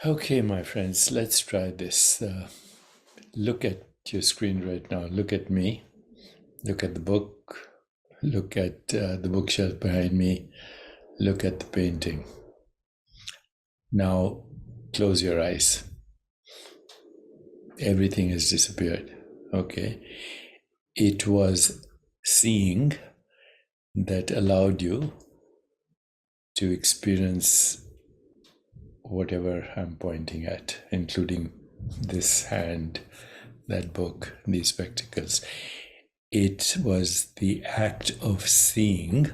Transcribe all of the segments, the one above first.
Okay, my friends, let's try this. Look at your screen right now. Look at me. Look at the book. Look at the bookshelf behind me. Look at the painting. Now, close your eyes. Everything has disappeared. Okay. It was seeing that allowed you to experience whatever I'm pointing at, including this hand, that book, these spectacles. It was the act of seeing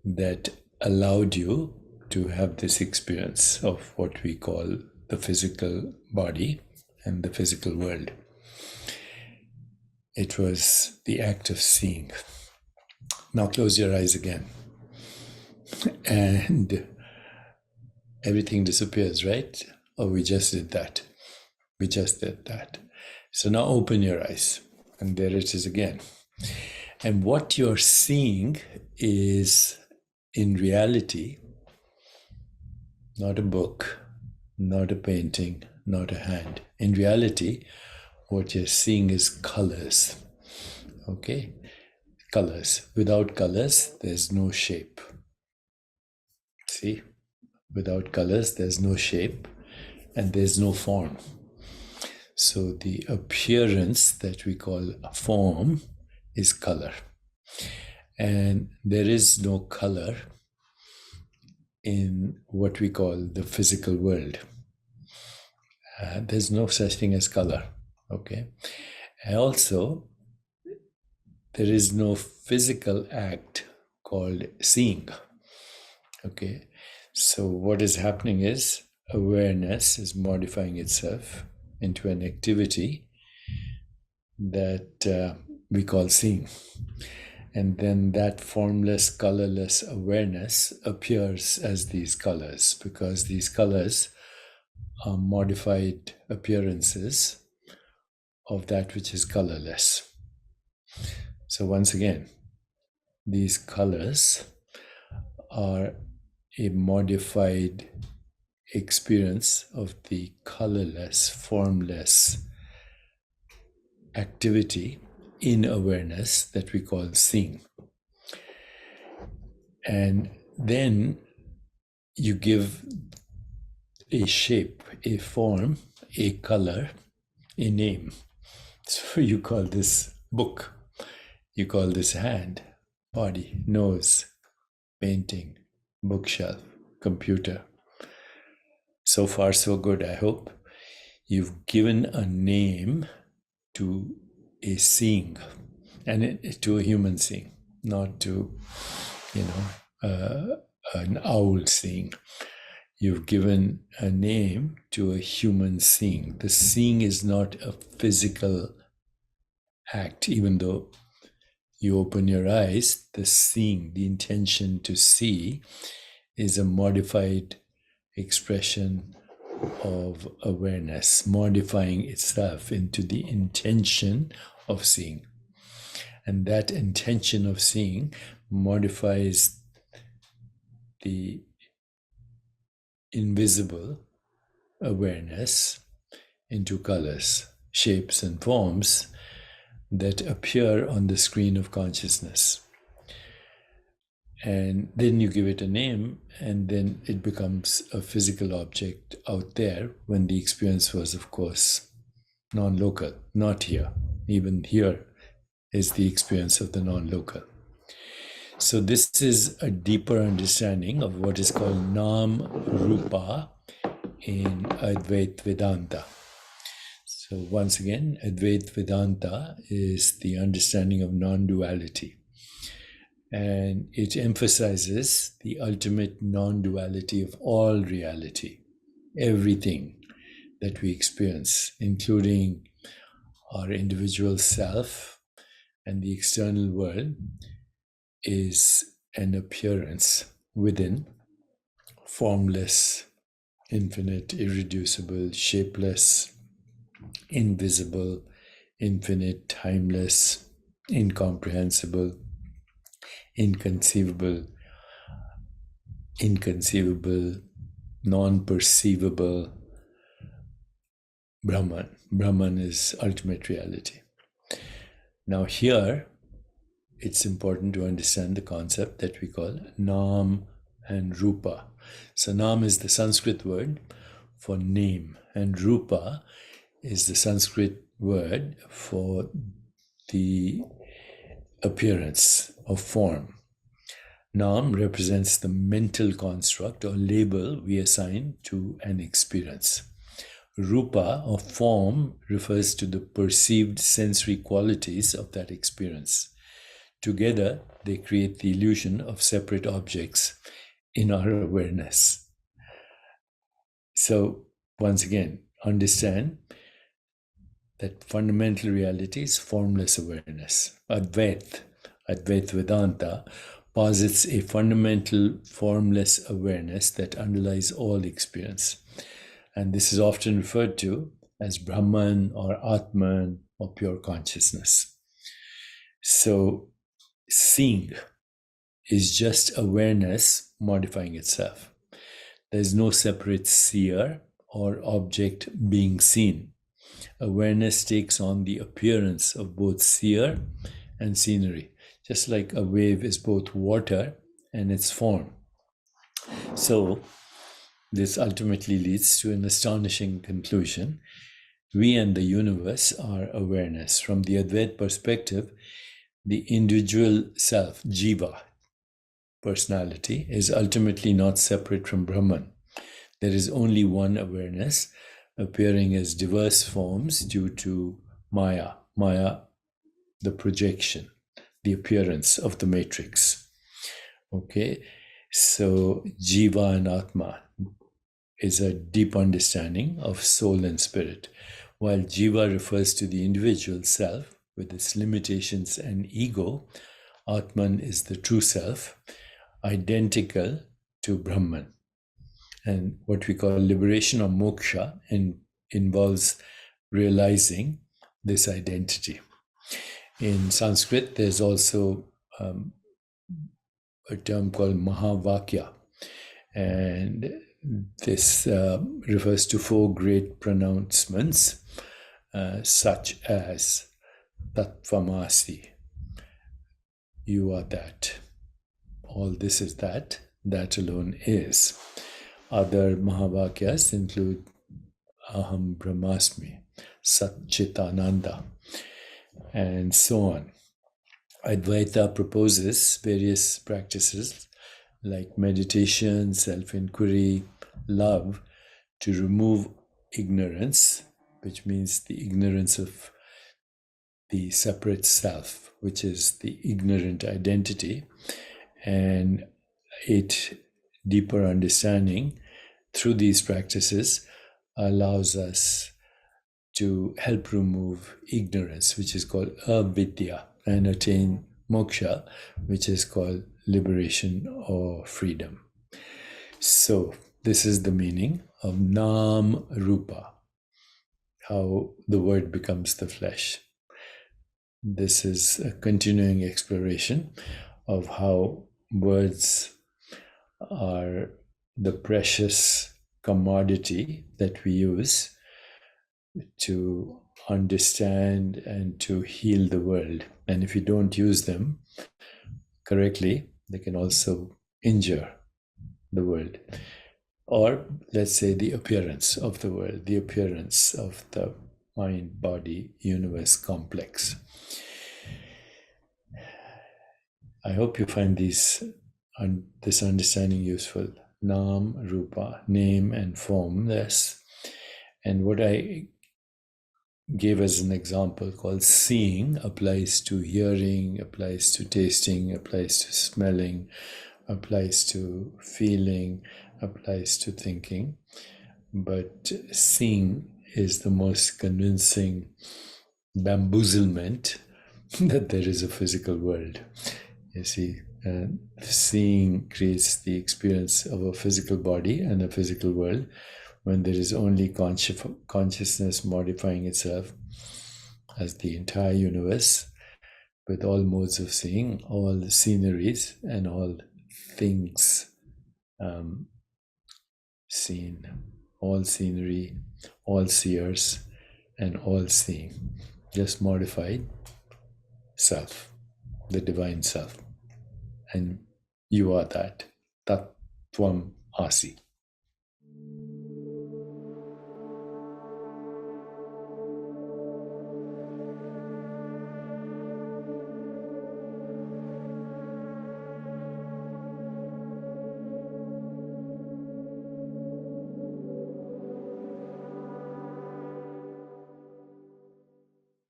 that allowed you to have this experience of what we call the physical body and the physical world. It was the act of seeing. Now close your eyes again. And everything disappears, right? Oh, we just did that. We just did that. So now open your eyes. And there it is again. And what you're seeing is, in reality, not a book, not a painting, not a hand. In reality, what you're seeing is colors. Okay? Colors. Without colors, there's no shape. See? Without colors, there's no shape and there's no form. So the appearance that we call a form is color. And there is no color in what we call the physical world. There's no such thing as color. Okay. And also, there is no physical act called seeing. Okay. So what is happening is awareness is modifying itself into an activity that we call seeing. And then that formless, colorless awareness appears as these colors, because these colors are modified appearances of that which is colorless. So once again, these colors are a modified experience of the colorless, formless activity in awareness that we call seeing. And then you give a shape, a form, a color, a name. So you call this book, you call this hand, body, nose, painting, bookshelf, computer. So far, so good, I hope. You've given a name to a seeing, and to a human seeing, not to, an owl seeing. You've given a name to a human seeing. The seeing is not a physical act, even though you open your eyes, the seeing, the intention to see, is a modified expression of awareness, modifying itself into the intention of seeing. And that intention of seeing modifies the invisible awareness into colors, shapes, and forms that appear on the screen of consciousness. And then you give it a name, and then it becomes a physical object out there, when the experience was, of course, non-local, not here. Even here is the experience of the non-local. So this is a deeper understanding of what is called Nam Rupa in Advaita Vedanta. So once again, Advaita Vedanta is the understanding of non-duality. And it emphasizes the ultimate non-duality of all reality. Everything that we experience, including our individual self and the external world, is an appearance within, formless, infinite, irreducible, shapeless, invisible, infinite, timeless, incomprehensible, inconceivable, non-perceivable, Brahman. Brahman is ultimate reality. Now, here it's important to understand the concept that we call Nam and Rupa. So, Nam is the Sanskrit word for name, and Rupa is the Sanskrit word for the appearance of form. Nam represents the mental construct or label we assign to an experience. Rupa or form refers to the perceived sensory qualities of that experience. Together, they create the illusion of separate objects in our awareness. So, once again, understand that fundamental reality is formless awareness. Advaita Vedanta, posits a fundamental formless awareness that underlies all experience. And this is often referred to as Brahman or Atman or pure consciousness. So, seeing is just awareness modifying itself. There's no separate seer or object being seen. Awareness takes on the appearance of both seer and scenery, just like a wave is both water and its form. So, this ultimately leads to an astonishing conclusion. We and the universe are awareness. From the Advaita perspective, the individual self, jiva, personality, is ultimately not separate from Brahman. There is only one awareness, appearing as diverse forms due to Maya. Maya, the projection, the appearance of the matrix. Okay, so Jiva and Atma is a deep understanding of soul and spirit, while Jiva refers to the individual self with its limitations and ego. Atman is the true self, identical to Brahman. And what we call liberation or moksha involves realizing this identity. In Sanskrit, there's also a term called Mahavakya, and this refers to four great pronouncements, such as Tattvamasi, you are that, all this is that, that alone is. Other Mahavakyas include Aham Brahmasmi, Satchitananda, and so on. Advaita proposes various practices like meditation, self-inquiry, love, to remove ignorance, which means the ignorance of the separate self, which is the ignorant identity, and deeper understanding through these practices allows us to help remove ignorance, which is called avidya, and attain moksha, which is called liberation or freedom. So, this is the meaning of Nam Rupa, how the word becomes the flesh. This is a continuing exploration of how words are the precious commodity that we use to understand and to heal the world. And if you don't use them correctly, they can also injure the world. Or let's say the appearance of the world, the appearance of the mind, body, universe complex. I hope you find this understanding useful. Nam, Rupa, name and formless. And what I gave as an example called seeing applies to hearing, applies to tasting, applies to smelling, applies to feeling, applies to thinking. But seeing is the most convincing bamboozlement that there is a physical world. You see, seeing creates the experience of a physical body and a physical world when there is only consciousness modifying itself as the entire universe, with all modes of seeing, all the sceneries and all things seen, all scenery, all seers, and all seeing, just modified self, the divine self. And you are that. Tattvam Asi.